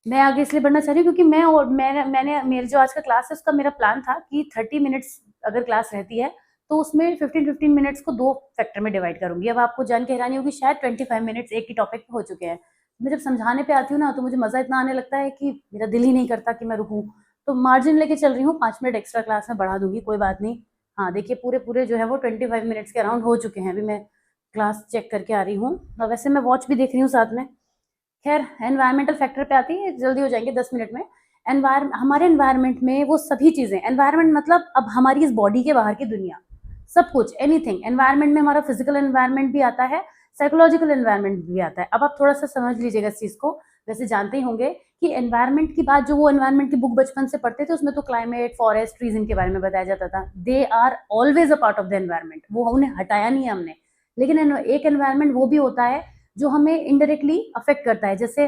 मैं आगे इसलिए बढ़ना चाह रही हूँ क्योंकि मैंने मेरे जो आज का क्लास है उसका मेरा प्लान था कि 30 मिनट्स अगर क्लास रहती है तो उसमें 15 मिनट्स को 2 फैक्टर में डिवाइड करूंगी। अब आपको जान के हैरानी होगी, शायद 25 मिनट्स एक ही टॉपिक पे हो चुके हैं। मैं जब समझाने पे आती हूँ ना तो मुझे मजा इतना आने लगता है कि मेरा दिल ही नहीं करता कि मैं रुकूं, तो मार्जिन लेके चल रही हूँ, 5 मिनट एक्स्ट्रा क्लास में बढ़ा दूंगी, कोई बात नहीं। हाँ देखिए, पूरे जो है वो 25 मिनट्स के अराउंड हो चुके हैं। अभी मैं क्लास चेक करके आ रही हूँ, वैसे मैं वॉच भी देख रही हूँ साथ में। खैर, एनवायरमेंटल फैक्टर पे आती है, जल्दी हो जाएंगे 10 मिनट में। हमारे एनवायरनमेंट में वो सभी चीजें, एनवायरनमेंट मतलब अब हमारी इस बॉडी के बाहर की दुनिया, सब कुछ, एनीथिंग एनवायरनमेंट में हमारा फिजिकल एनवायरनमेंट भी आता है, साइकोलॉजिकल एनवायरनमेंट भी आता है। अब आप थोड़ा सा समझ लीजिएगा इस चीज को। वैसे जानते ही होंगे कि एनवायरनमेंट की बात, जो वो एनवायरनमेंट की बुक बचपन से पढ़ते थे उसमें तो क्लाइमेट, फॉरेस्ट, ट्रीज इनके बारे में बताया जाता था। They are always a part of the environment, वो उन्हें हटाया नहीं है हमने। लेकिन एक एनवायरनमेंट वो भी होता है जो हमें इनडायरेक्टली अफेक्ट करता है। जैसे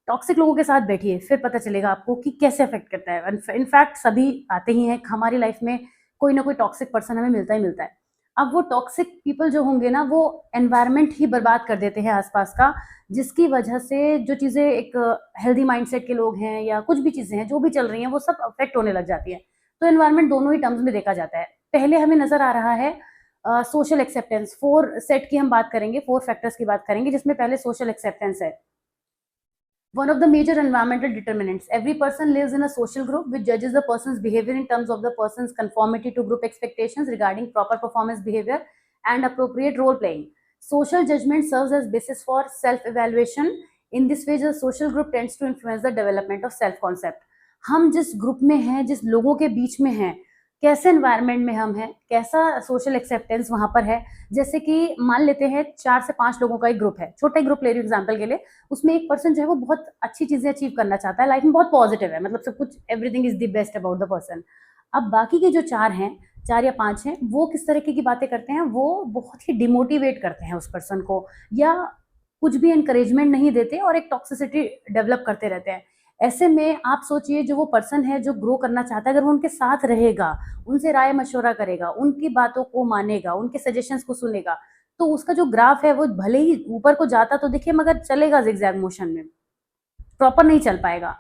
टॉक्सिक लोगों के साथ बैठिए, फिर पता चलेगा आपको कि कैसे अफेक्ट करता है। इनफैक्ट सभी आते ही हैं हमारी लाइफ में, कोई ना कोई टॉक्सिक पर्सन हमें मिलता ही मिलता है। अब वो टॉक्सिक पीपल जो होंगे ना, वो एनवायरनमेंट ही बर्बाद कर देते हैं आसपास का, जिसकी वजह से जो चीजें, एक हेल्दी माइंडसेट के लोग हैं या कुछ भी चीजें हैं जो भी चल रही हैं, वो सब अफेक्ट होने लग जाती है। तो एनवायरनमेंट दोनों ही टर्म्स में देखा जाता है। पहले हमें नजर आ रहा है सोशल एक्सेप्टेंस। 4 सेट की हम बात करेंगे, 4 फैक्टर्स की बात करेंगे, जिसमें पहले सोशल एक्सेप्टेंस है। One of the major environmental determinants. Every person lives in a social group which judges the person's behavior in terms of the person's conformity to group expectations regarding proper performance behavior and appropriate role playing. Social judgment serves as basis for self-evaluation. In this way, the social group tends to influence the development of self-concept. हम जिस group में हैं, जिस लोगों के बीच में हैं, कैसे एनवायरनमेंट में हम हैं, कैसा सोशल एक्सेप्टेंस वहां पर है। जैसे कि मान लेते हैं 4 से 5 लोगों का एक ग्रुप है, छोटा ग्रुप ले रही हूँ एग्जाम्पल के लिए। उसमें एक पर्सन जो है वो बहुत अच्छी चीजें अचीव करना चाहता है, लाइफ में बहुत पॉजिटिव है, मतलब सब कुछ, everything is the best about the person. अब बाकी के जो 4 हैं, 4 या 5 हैं, वो किस तरीके की बातें करते हैं, वो बहुत ही डिमोटिवेट करते हैं उस पर्सन को, या कुछ भी एनकरेजमेंट नहीं देते और एक टॉक्सिसिटी डेवलप करते रहते हैं। ऐसे में आप सोचिए, जो वो पर्सन है जो ग्रो करना चाहता है, अगर वो उनके साथ रहेगा, उनसे राय मशवरा करेगा, उनकी बातों को मानेगा, उनके सजेशंस को सुनेगा, तो उसका जो ग्राफ है वो भले ही ऊपर को जाता तो देखिए, मगर चलेगा जिगजैग मोशन में, प्रॉपर नहीं चल पाएगा।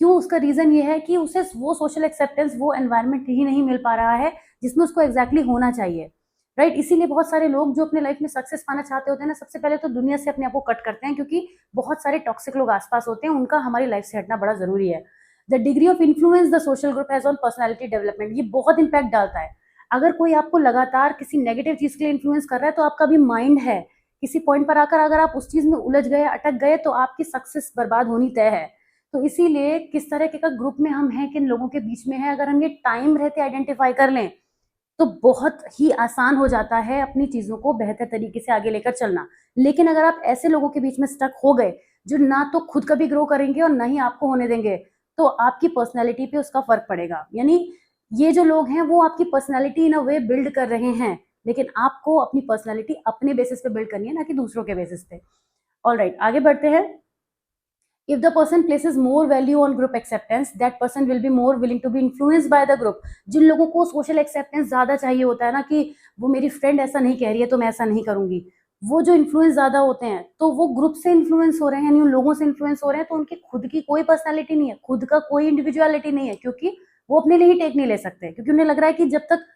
क्यों? उसका रीजन ये है कि उसे वो सोशल एक्सेप्टेंस, वो एनवायरनमेंट ही नहीं मिल पा रहा है जिसमें उसको एग्जैक्टली होना चाहिए। राइट? इसीलिए बहुत सारे लोग जो अपने लाइफ में सक्सेस पाना चाहते होते हैं ना, सबसे पहले तो दुनिया से अपने आप को कट करते हैं, क्योंकि बहुत सारे टॉक्सिक लोग आसपास होते हैं, उनका हमारी लाइफ से हटना बड़ा जरूरी है। The degree of influence the social group has on personality development, ये बहुत इंपैक्ट डालता है। अगर कोई आपको लगातार किसी नेगेटिव चीज के लिए इन्फ्लुएंस कर रहा है, तो आपका भी माइंड है, किसी पॉइंट पर आकर अगर आप उस चीज में उलझ गए, अटक गए, तो आपकी सक्सेस बर्बाद होनी तय है। तो इसीलिए किस तरह के का ग्रुप में हम हैं, किन लोगों के बीच में है, अगर हम ये टाइम रहते आइडेंटिफाई कर लें, तो बहुत ही आसान हो जाता है अपनी चीजों को बेहतर तरीके से आगे लेकर चलना। लेकिन अगर आप ऐसे लोगों के बीच में स्टक हो गए, जो ना तो खुद कभी ग्रो करेंगे और ना ही आपको होने देंगे, तो आपकी पर्सनैलिटी पे उसका फर्क पड़ेगा। यानी ये जो लोग हैं, वो आपकी पर्सनैलिटी इन अ वे बिल्ड कर रहे हैं, लेकिन आपको अपनी पर्सनैलिटी अपने बेसिस पे बिल्ड करनी है, ना कि दूसरों के बेसिस पे। ऑलराइट, आगे बढ़ते हैं। If the person places more value on group acceptance, that person will be more willing to be influenced by the group. जिन लोगों को सोशल एक्सेप्टेंस ज्यादा चाहिए होता है ना, कि वो मेरी फ्रेंड ऐसा नहीं कह रही है तो मैं ऐसा नहीं करूंगी, वो जो इन्फ्लुएंस ज्यादा होते हैं, तो वो ग्रुप से इन्फ्लुएंस हो रहे हैं, यानी उन लोगों से इन्फ्लुएंस हो रहे हैं, तो उनकी खुद की कोई पर्सनैलिटी नहीं है, खुद का कोई इंडिविजुअलिटी नहीं है, क्योंकि वो अपने लिए ही टेक नहीं ले सकते, क्योंकि उन्हें लग रहा है कि जब तक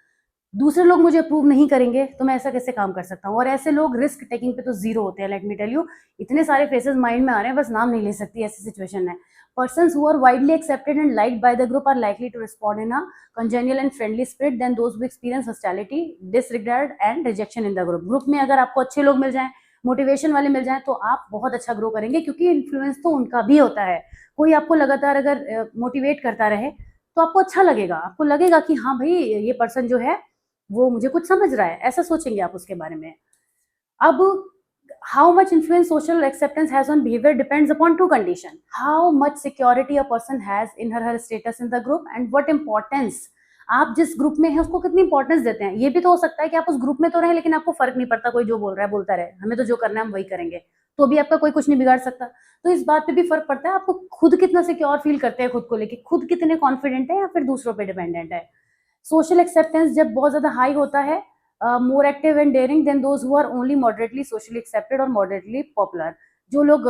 दूसरे लोग मुझे अप्रूव नहीं करेंगे तो मैं ऐसा कैसे काम कर सकता हूँ। और ऐसे लोग रिस्क टेकिंग पे तो जीरो होते हैं, लेट मी टेल यू। इतने सारे फेसेस माइंड में आ रहे हैं, बस नाम नहीं ले सकती, ऐसी सिचुएशन है। Persons who are widely accepted and liked by the group are likely to respond in a congenial and friendly spirit than those who experience hostility, disregard and rejection in the group. Group में अगर आपको अच्छे लोग मिल जाएं, motivation वाले मिल जाएं, तो आप बहुत अच्छा ग्रो करेंगे, क्योंकि इन्फ्लुएंस तो उनका भी होता है। कोई आपको लगातार अगर मोटिवेट करता रहे, तो आपको अच्छा लगेगा, आपको लगेगा कि हाँ भाई, ये पर्सन जो है वो मुझे कुछ समझ रहा है, ऐसा सोचेंगे आप उसके बारे में। अब how much influence social acceptance has on behavior depends upon two conditions: how much security a person has in her status in the group, and what importance आप जिस ग्रुप में है उसको कितनी इंपॉर्टेंस देते हैं। ये भी तो हो सकता है कि आप उस ग्रुप में तो रहे, लेकिन आपको फर्क नहीं पड़ता, कोई जो बोल रहा है बोलता रहे, हमें तो जो करना है हम वही करेंगे, तो भी आपका कोई कुछ नहीं बिगाड़ सकता। तो इस बात पे भी फर्क पड़ता है, आपको खुद कितना सिक्योर फील करते हैं खुद को लेके, खुद कितने कॉन्फिडेंट है, या फिर दूसरों पे डिपेंडेंट है। सोशल एक्सेप्टेंस जब बहुत ज्यादा हाई होता है, more active and daring than those who are only moderately socially accepted or moderately popular. जो लोग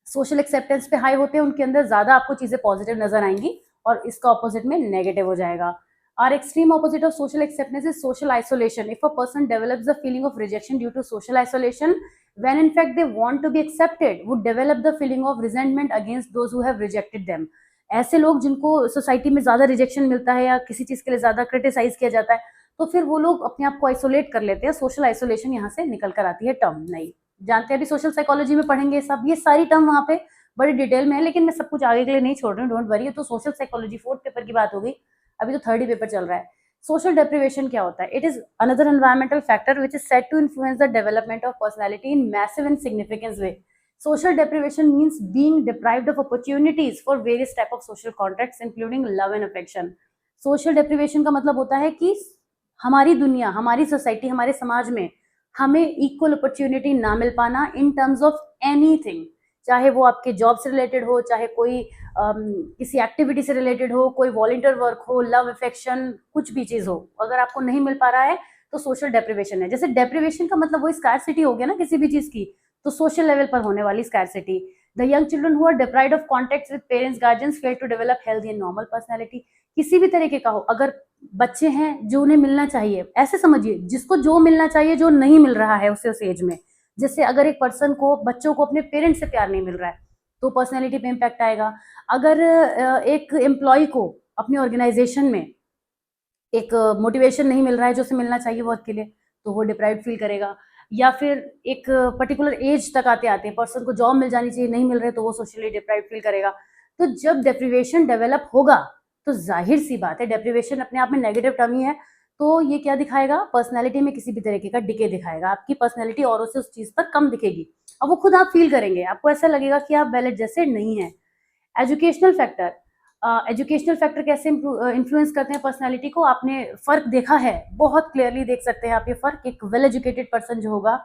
सोशल एक्सेप्टेंस पे हाई होते हैं, उनके अंदर ज्यादा आपको चीजें पॉजिटिव नजर आएंगी, और इसका ऑपोजिट में नेगेटिव हो जाएगा। Our extreme opposite of social acceptance is social isolation. If a person develops the feeling of rejection due to social isolation, when in fact they want to be accepted, would develop the feeling of resentment against those who have rejected them. ऐसे लोग जिनको society में ज्यादा rejection मिलता है, या किसी चीज के लिए ज्यादा क्रिटिसाइज किया जाता है, तो फिर वो लोग अपने आप को आइसोलेट कर लेते हैं। सोशल आइसोलेशन यहाँ से निकल कर आती है टर्म। नहीं जानते, अभी सोशल साइकोलॉजी में पढ़ेंगे सब, ये सारी टर्म वहाँ पे बड़ी डिटेल में है, लेकिन मैं सब कुछ आगे के लिए नहीं छोड़ रही हूँ, डोंट वरी। तो सोशल साइकोलॉजी 4th पेपर की बात हो गई, अभी तो 3rd ही पेपर चल रहा है। सोशल डेप्रिवेशन क्या होता है? It is another environmental factor which is set to influence the development of personality in massive and significance way. Social deprivation means being deprived of opportunities for various type of social contacts including love and affection. Social deprivation का मतलब होता है कि हमारी दुनिया, हमारी society, हमारे समाज में हमें इक्वल अपॉर्चुनिटी ना मिल पाना इन टर्म्स ऑफ एनीथिंग, चाहे वो आपके जॉब से रिलेटेड हो, चाहे कोई किसी एक्टिविटी से रिलेटेड हो, कोई वॉलंटियर वर्क हो, लव अफेक्शन, कुछ भी चीज हो, अगर आपको नहीं मिल पा रहा है तो सोशल डेप्रिवेशन है। जैसे डेप्रिवेशन का मतलब वही स्कार्सिटी हो गया ना किसी भी चीज की, तो सोशल लेवल पर होने वाली scarcity. The young children who are deprived of contact with parents guardians fail to develop healthy and normal personality. किसी भी तरीके का हो, अगर बच्चे हैं जो उन्हें मिलना चाहिए, ऐसे समझिए जिसको जो मिलना चाहिए जो नहीं मिल रहा है उसे उस एज में, जैसे अगर एक पर्सन को, बच्चों को अपने पेरेंट्स से प्यार नहीं मिल रहा है तो पर्सनैलिटी पे इम्पैक्ट आएगा। अगर एक एम्प्लॉय को अपनी ऑर्गेनाइजेशन में एक मोटिवेशन नहीं मिल रहा है जो उसे मिलना चाहिए वर्क के लिए, तो वो डिप्राइव्ड फील करेगा। या फिर एक पर्टिकुलर एज तक आते आते पर्सन को जॉब मिल जानी चाहिए, नहीं मिल रहे तो वो सोशली डिप्राइव्ड फील करेगा। तो जब डेप्रिवेशन डेवलप होगा तो जाहिर सी बात है, डेप्रिवेशन अपने आप में नेगेटिव टर्म ही है, तो ये क्या दिखाएगा? पर्सनैलिटी में किसी भी तरीके का डिके दिखाएगा। आपकी पर्सनैलिटी औरों से उस चीज पर कम दिखेगी, अब वो खुद आप फील करेंगे, आपको ऐसा लगेगा कि आप वैलिड जैसे नहीं है। एजुकेशनल फैक्टर, एजुकेशनल फैक्टर कैसे इन्फ्लुएंस करते हैं पर्सनालिटी को? आपने फर्क देखा है, बहुत क्लियरली देख सकते हैं आप ये फर्क। एक वेल एजुकेटेड पर्सन जो होगा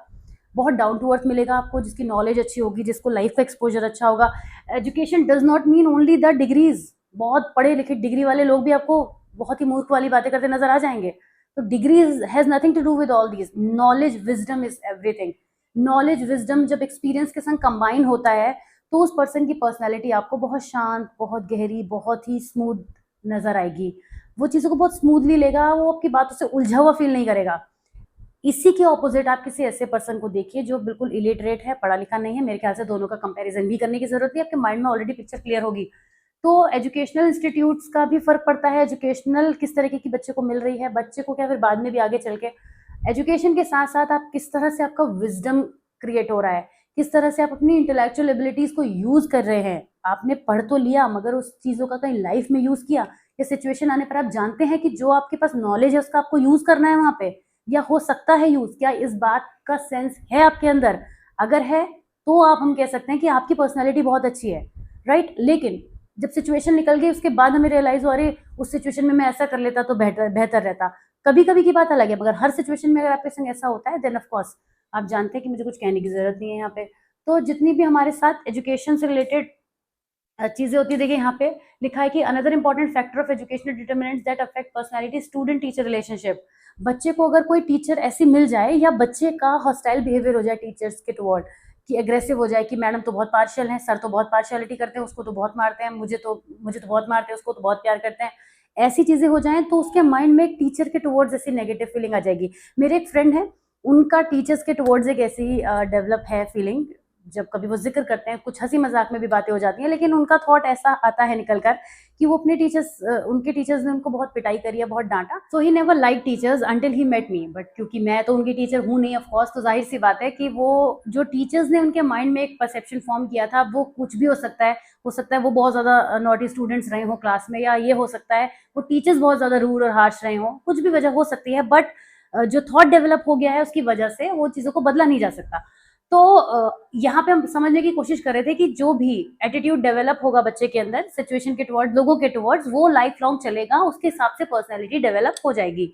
बहुत डाउन टू अर्थ मिलेगा आपको, जिसकी नॉलेज अच्छी होगी, जिसको लाइफ का एक्सपोजर अच्छा होगा। Education does not mean only the degrees. बहुत पढ़े लिखे डिग्री वाले लोग भी आपको बहुत ही मूर्ख वाली बातें करते नजर आ जाएंगे, तो degree has nothing to do with all these. Knowledge wisdom is everything. Knowledge wisdom जब एक्सपीरियंस के संग कंबाइन होता है तो उस पर्सन की पर्सनैलिटी आपको बहुत शांत, बहुत गहरी, बहुत ही स्मूथ नजर आएगी। वो चीज़ों को बहुत स्मूथली लेगा, वो आपकी बातों से उलझा हुआ फील नहीं करेगा। इसी के ऑपोजिट आप किसी ऐसे पर्सन को देखिए जो बिल्कुल इलिटरेट है, पढ़ा लिखा नहीं है। मेरे ख्याल से दोनों का कंपैरिजन भी करने की जरूरत नहीं, आपके माइंड में ऑलरेडी पिक्चर क्लियर होगी। तो एजुकेशनल इंस्टीट्यूट्स का भी फर्क पड़ता है, एजुकेशनल किस तरीके की बच्चे को मिल रही है, बच्चे को क्या फिर बाद में भी आगे चल के एजुकेशन के साथ साथ आप किस तरह से आपका विजडम क्रिएट हो रहा है, किस तरह से आप अपनी इंटेलेक्चुअल एबिलिटीज को यूज कर रहे हैं। आपने पढ़ तो लिया मगर उस चीजों का कहीं लाइफ में यूज किया, या सिचुएशन आने पर आप जानते हैं कि जो आपके पास नॉलेज है उसका आपको यूज करना है वहां पे, या हो सकता है यूज, क्या इस बात का सेंस है आपके अंदर? अगर है तो आप हम कह सकते हैं कि आपकी पर्सनैलिटी बहुत अच्छी है, राइट। लेकिन जब सिचुएशन निकल गई उसके बाद हमें रियलाइज हो, अरे उस सिचुएशन में मैं ऐसा कर लेता तो बेहतर रहता। कभी कभी की बात अलग है, मगर हर सिचुएशन में अगर आपके संग ऐसा होता है देन ऑफ कोर्स आप जानते हैं कि मुझे कुछ कहने की जरूरत नहीं है यहाँ पे। तो जितनी भी हमारे साथ एजुकेशन से रिलेटेड चीजें होती है, देखिए यहाँ पे लिखा है कि another important factor of educational determinants that affect personality student teacher relationship. बच्चे को अगर कोई टीचर ऐसी मिल जाए, या बच्चे का हॉस्टाइल बिहेवियर हो जाए टीचर्स के टुवर्ड, कि एग्रेसिव हो जाए, कि मैडम तो बहुत पार्शियल हैं, सर तो बहुत पार्शियलिटी करते हैं, उसको तो बहुत मारते हैं, मुझे तो बहुत मारते हैं, उसको तो बहुत प्यार करते हैं, ऐसी चीजें हो जाएं तो उसके माइंड में एक टीचर के टुवर्ड्स ऐसी नेगेटिव फीलिंग आ जाएगी। मेरे एक फ्रेंड है, उनका टीचर्स के टुवर्ड्स एक ऐसी डेवलप है फीलिंग। जब कभी वो जिक्र करते हैं, कुछ हंसी मजाक में भी बातें हो जाती हैं, लेकिन उनका थॉट ऐसा आता है निकल कर कि वो अपने उनके टीचर्स ने उनको बहुत पिटाई करी है, बहुत डांटा। So he never like teachers until he met me, but क्योंकि मैं तो उनकी टीचर हूँ नहीं ऑफ कोर्स, तो जाहिर सी बात है कि वो जो टीचर्स ने उनके माइंड में एक परसेप्शन फॉर्म किया था, वो कुछ भी हो सकता है। हो सकता है वो बहुत ज्यादा नॉटी स्टूडेंट्स रहे हो क्लास में, या ये हो सकता है वो टीचर्स बहुत ज्यादा रूड और हार्श रहे हो, कुछ भी वजह हो सकती है, बट जो थॉट डेवलप हो गया है उसकी वजह से वो चीजों को बदला नहीं जा सकता। तो यहाँ पे हम समझने की कोशिश कर रहे थे कि जो भी एटीट्यूड डेवलप होगा बच्चे के अंदर सिचुएशन के टुवर्ड्स, लोगों के टुवर्ड्स, वो लाइफ लॉन्ग चलेगा, उसके हिसाब से पर्सनैलिटी डेवलप हो जाएगी।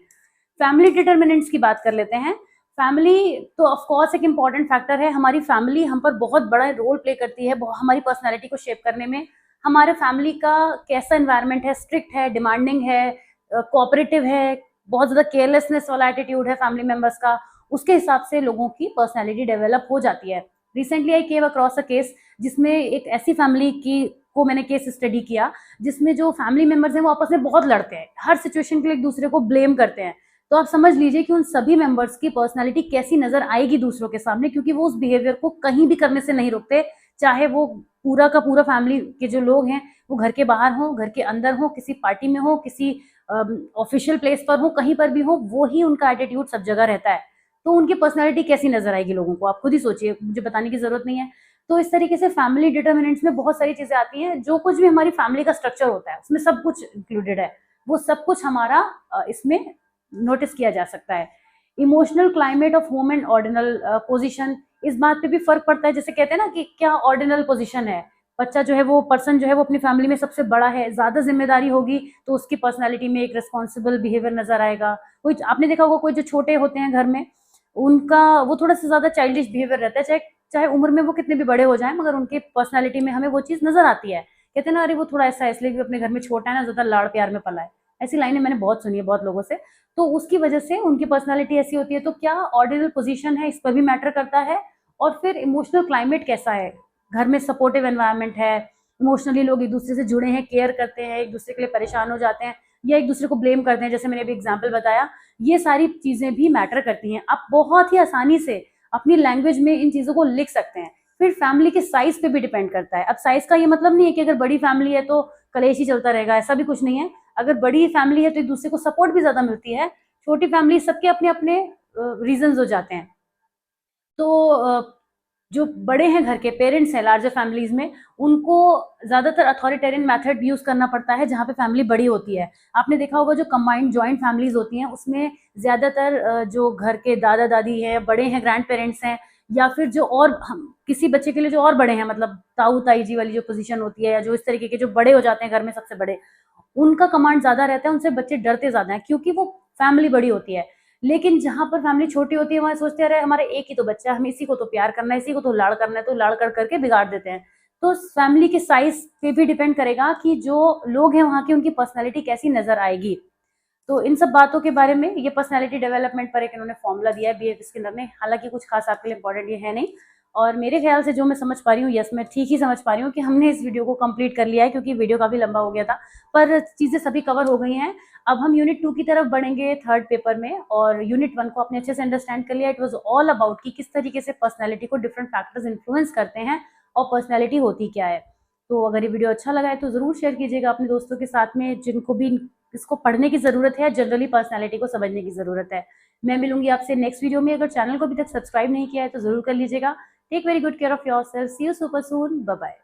फैमिली डिटर्मिनेंट्स की बात कर लेते हैं। फैमिली तो ऑफ कोर्स एक इंपॉर्टेंट फैक्टर है, हमारी फैमिली हम पर बहुत बड़ा रोल प्ले करती है हमारी पर्सनैलिटी को शेप करने में। हमारे फैमिली का कैसा एनवायरनमेंट है, स्ट्रिक्ट है, डिमांडिंग है, कोऑपरेटिव है, बहुत ज्यादा केयरलेसनेस वाला एटीट्यूड है फैमिली मेंबर्स का, उसके हिसाब से लोगों की पर्सनैलिटी डेवलप हो जाती है। Recently I came across a case जिसमें एक ऐसी फैमिली की को मैंने केस स्टडी किया जिसमें जो फैमिली मेंबर्स हैं वो आपस में बहुत लड़ते हैं, हर सिचुएशन के लिए एक दूसरे को ब्लेम करते हैं। तो आप समझ लीजिए कि उन सभी मेंबर्स की पर्सनैलिटी कैसी नजर आएगी दूसरों के सामने, क्योंकि वो उस बिहेवियर को कहीं भी करने से नहीं रुकते, चाहे वो पूरा का पूरा फैमिली के जो लोग हैं वो घर के बाहर हो, घर के अंदर हो, किसी पार्टी में हो, किसी ऑफिशियल प्लेस पर हो, कहीं पर भी हो, वो ही उनका एटीट्यूड सब जगह रहता है। तो उनकी पर्सनैलिटी कैसी नजर आएगी लोगों को, आप खुद ही सोचिए, मुझे बताने की जरूरत नहीं है। तो इस तरीके से फैमिली डिटर्मिनेंट्स में बहुत सारी चीजें आती हैं। जो कुछ भी हमारी फैमिली का स्ट्रक्चर होता है उसमें सब कुछ इंक्लूडेड है, वो सब कुछ हमारा इसमें नोटिस किया जा सकता है। Emotional climate of home and ordinal position, इस बात पे भी फर्क पड़ता है। जैसे कहते हैं ना कि क्या ऑर्डिनल पोजिशन है, बच्चा जो है वो पर्सन जो है वो अपनी फैमिली में सबसे बड़ा है, ज्यादा जिम्मेदारी होगी तो उसकी पर्सनैलिटी में एक रिस्पॉन्सिबल बिहेवियर नजर आएगा। कोई आपने देखा होगा कोई जो छोटे होते हैं घर में, उनका वो थोड़ा सा ज्यादा चाइल्डिश बिहेवियर रहता है, चाहे चाहे उम्र में वो कितने भी बड़े हो जाएं, मगर उनकी पर्सनैलिटी में हमें वो चीज नजर आती है। कहते हैं ना, अरे वो थोड़ा ऐसा है इसलिए कि अपने घर में छोटा है ना, ज्यादा लाड़ प्यार में पला है। ऐसी लाइनें मैंने बहुत सुनी है बहुत लोगों से। तो उसकी वजह से उनकी पर्सनैलिटी ऐसी होती है। तो क्या ऑर्डिनल पोजीशन है, इस पर भी मैटर करता है। और फिर इमोशनल क्लाइमेट कैसा है, घर में सपोर्टिव एनवायरनमेंट है, इमोशनली लोग एक दूसरे से जुड़े हैं, केयर करते हैं, एक दूसरे के लिए परेशान हो जाते हैं या एक दूसरे को ब्लेम करते हैं, जैसे मैंने अभी एग्जाम्पल बताया। ये सारी चीजें भी मैटर करती हैं। आप बहुत ही आसानी से अपनी लैंग्वेज में इन चीजों को लिख सकते हैं। फिर फैमिली के साइज पे भी डिपेंड करता है। अब साइज का ये मतलब नहीं है कि अगर बड़ी फैमिली है तो कलेश ही चलता रहेगा, ऐसा भी कुछ नहीं है। अगर बड़ी फैमिली है तो एक दूसरे को सपोर्ट भी ज्यादा मिलती है। छोटी फैमिली सबके अपने अपने रीजंस हो जाते हैं। तो जो बड़े हैं घर के पेरेंट्स हैं लार्जर फैमिलीज में, उनको ज्यादातर अथॉरिटेरियन मेथड यूज करना पड़ता है जहाँ पे फैमिली बड़ी होती है। आपने देखा होगा जो कंबाइंड जॉइंट फैमिलीज होती हैं उसमें ज्यादातर जो घर के दादा दादी हैं, बड़े हैं, ग्रैंड पेरेंट्स हैं, या फिर जो और किसी बच्चे के लिए जो और बड़े हैं, मतलब ताऊ ताई जी वाली जो पोजीशन होती है, या जो इस तरीके के जो बड़े हो जाते हैं घर में सबसे बड़े, उनका कमांड ज्यादा रहता है, उनसे बच्चे डरते ज्यादा हैं क्योंकि वो फैमिली बड़ी होती है। लेकिन जहां पर फैमिली छोटी होती है वहां सोचते हैं, अरे हमारे एक ही तो बच्चा है, हमें इसी को तो प्यार करना है, इसी को तो लाड़ करना है, तो लाड़ कर करके बिगाड़ देते हैं। तो फैमिली के साइज पे भी डिपेंड करेगा कि जो लोग हैं वहां की उनकी पर्सनैलिटी कैसी नजर आएगी। तो इन सब बातों के बारे में ये पर्सनैलिटी डेवलपमेंट पर एक इन्होंने फॉर्मूला दिया है BF स्किनर ने। हालांकि कुछ खास आपके लिए इंपॉर्टेंट ये है नहीं, और मेरे ख्याल से जो मैं समझ पा रही हूँ, यस मैं ठीक ही समझ पा रही हूँ कि हमने इस वीडियो को कंप्लीट कर लिया है, क्योंकि वीडियो काफी लंबा हो गया था, पर चीजें सभी कवर हो गई हैं। अब हम यूनिट 2 की तरफ बढ़ेंगे थर्ड पेपर में, और यूनिट 1 को आपने अच्छे से अंडरस्टैंड कर लिया। इट वाज ऑल अबाउट कि किस तरीके से पर्सनैलिटी को डिफरेंट फैक्टर्स इन्फ्लुएंस करते हैं और पर्सनैलिटी होती क्या है। तो अगर ये वीडियो अच्छा लगा है तो जरूर शेयर कीजिएगा अपने दोस्तों के साथ में जिनको भी इसको पढ़ने की जरूरत है, जनरली पर्सनैलिटी को समझने की जरूरत है। मैं मिलूंगी आपसे नेक्स्ट वीडियो में। अगर चैनल को अभी तक सब्सक्राइब नहीं किया है तो जरूर कर लीजिएगा। Take very good care of yourself. See you super soon. Bye bye.